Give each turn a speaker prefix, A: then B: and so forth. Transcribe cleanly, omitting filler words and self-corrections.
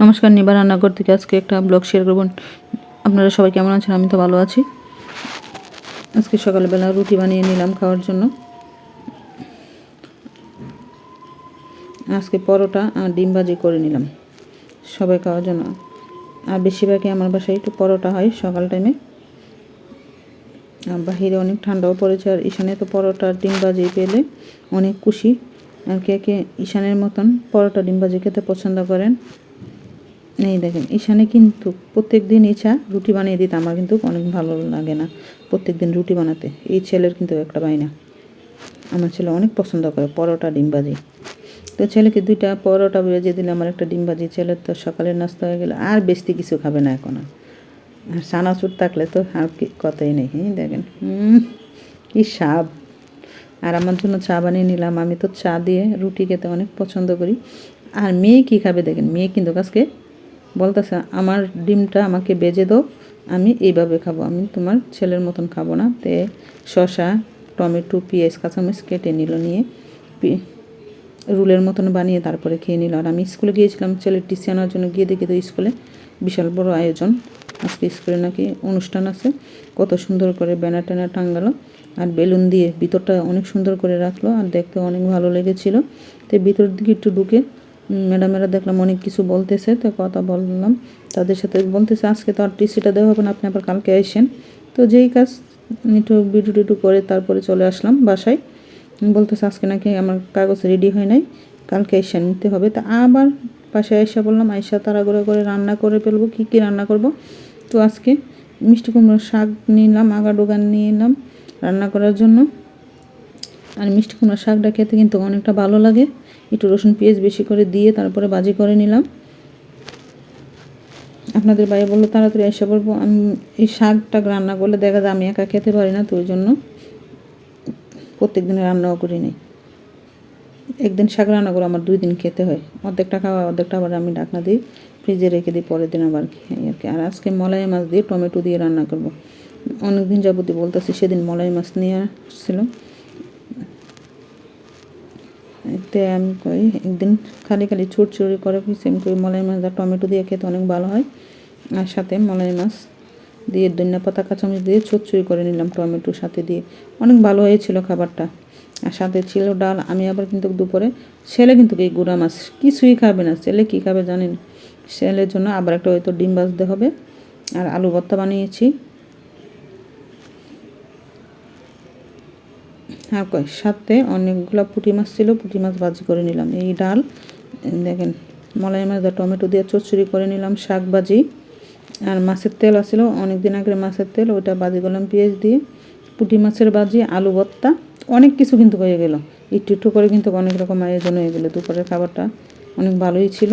A: নমস্কার, নিবার রান্নাঘর থেকে আজকে একটা ব্লগ শেয়ার করব। আপনারা সবাই কেমন আছেন? আমি তো ভালো আছি। আজকে সকালবেলা রুটি বানিয়ে নিলাম খাওয়ার জন্য। আজকে পরোটা আর ডিম ভাজি করে নিলাম সবাই খাওয়ার জন্য। আর বেশিরভাগই আমার বাসায় একটু পরোটা হয় সকাল টাইমে। আর বাহিরে অনেক ঠান্ডাও পড়েছে, আর ঈশানে তো পরোটা আর ডিম ভাজি পেলে অনেক খুশি। আর কে ঈশানের মতন পরোটা ডিম ভাজি খেতে পছন্দ করেন? এই দেখেন, ঈশানে কিন্তু প্রত্যেক দিন ইচ্ছা রুটি বানিয়ে দিতে, আমার কিন্তু অনেক ভালো লাগে না প্রত্যেক দিন রুটি বানাতে। এই ছেলের কিন্তু একটা বায়না, আমার ছেলে অনেক পছন্দ করে পরোটা ডিম ভাজি। তো ছেলেকে 2টা পরোটা ভেজে দিলে আমার একটা ডিম ভাজি, ছেলের তো সকালের নাস্তা হয়ে গেলে আর বেশি কিছু খাবে না এখন। আর চানাচুর থাকলে তো আর কি কথাই নেই। দেখেন কি স্বাদ। আর আমার জন্য চা বানিয়ে নিলাম। আমি তো চা দিয়ে রুটি খেতে অনেক পছন্দ করি। আর মেয়ে কী খাবে দেখেন, মেয়ে কিন্তু আজকে বলতেছে আমার ডিমটা আমাকে বেজে দাও, আমি এইভাবে খাবো, আমি তোমার ছেলের মতন খাবো না। তে শসা, টমেটো, পেঁয়াজ, কাঁচামরিচ কেটে নিল, নিয়ে রুলের মতন বানিয়ে তারপরে খেয়ে নিল। আর আমি স্কুলে গিয়েছিলাম ছেলের টিসি আনার জন্য, গিয়ে দেখি তো স্কুলে বিশাল বড় আয়োজন। আজকে স্কুলে নাকি অনুষ্ঠান আছে, কত সুন্দর করে ব্যানার ট্যানার টাঙ্গালো আর বেলুন দিয়ে ভিতরটা অনেক সুন্দর করে রাখলো, আর দেখতে অনেক ভালো লেগেছিলো। তো ভিতর দিকে একটু ঢুকে ম্যাডামেরা দেখলাম অনেক কিছু বলতেছে, তো কথা বললাম তাদের সাথে। বলতেছে আজকে তো আর টিসিটা দেওয়া হবে না, আপনি আবার কালকে আসেন। তো যেই কাজ একটু ভিডিও টিডিও করে তারপরে চলে আসলাম বাসায়। বলতেছে আজকে নাকি আমার কাগজ রেডি হয় নাই, কালকে এসে নিতে হবে। তা আবার বাসায় এসে বললাম আইসা তাড়াহুড়ো করে রান্না করে ফেলবো। কী রান্না করব? তো আজকে মিষ্টি কুমড়োর শাক নিলাম, ডোগান নিয়ে এলাম রান্না করার জন্য। আর মিষ্টি কুমড়োর শাকটা খেতে কিন্তু অনেকটা ভালো লাগে, একটু রসুন পেঁয়াজ বেশি করে দিয়ে তারপরে ভাজি করে নিলাম। আপনাদের ভাই বললো তাড়াতাড়ি এসে বলবো। আমি এই শাকটা রান্না করলে দেখা যায় আমি একা খেতে পারি না, তো ওই জন্য প্রত্যেক দিন রান্নাও করি নাই। একদিন শাক রান্না করে আমার 2 দিন খেতে হয়, অর্ধেকটা খাওয়া অর্ধেকটা আবার আমি ঢাকনা দিই ফ্রিজে রেখে দিই, পরের দিন আবার খাই আর কি। আর আজকে মলাই মাছ দিয়ে টমেটো দিয়ে রান্না করব। অনেক দিন যাবতীয় বলতেছি, সেদিন মলাই মাছ নিয়ে আসছিলাম। এতে আমি কই একদিন খালি ছুটছুড়ি করে আমি কই মলাই মাছ আর টমেটো দিয়ে খেতে অনেক ভালো হয়। আর সাথে মলাই মাছ দিয়ে ধনিয়া পাতা কাঁচামরিচ দিয়ে ছুটছুড়ি করে নিলাম টমেটোর সাথে দিয়ে, অনেক ভালো হয়েছিল খাবারটা। আর সাথে ছিল ডাল। আমি আবার কিন্তু দুপুরে, ছেলে কিন্তু এই গুঁড়া মাছ কিছুই খাবে না। ছেলে কী খাবে জানেন? ছেলের জন্য আবার একটা হয়তো ডিম ভাজতে হবে। আর আলু ভর্তা বানিয়েছি। আর সাথে অনেকগুলো পুঁটি মাছ ছিল, পুঁটি মাছ ভাজি করে নিলাম। এই ডাল দেখেন, মলাই মাছ আর টমেটো দিয়ে চচ্চড়ি করে নিলাম, শাক ভাজি। আর মাছের তেল আছিল অনেক দিন আগের মাছের তেল, ওইটা ভাজি করলাম পেঁয়াজ দিয়ে। পুঁটি মাছের ভাজি, আলু ভর্তা, অনেক কিছু কিন্তু হয়ে গেল। একটু একটু করে কিন্তু অনেক রকম আয়োজন হয়ে গেলো। দুপুরের খাবারটা অনেক ভালোই ছিল।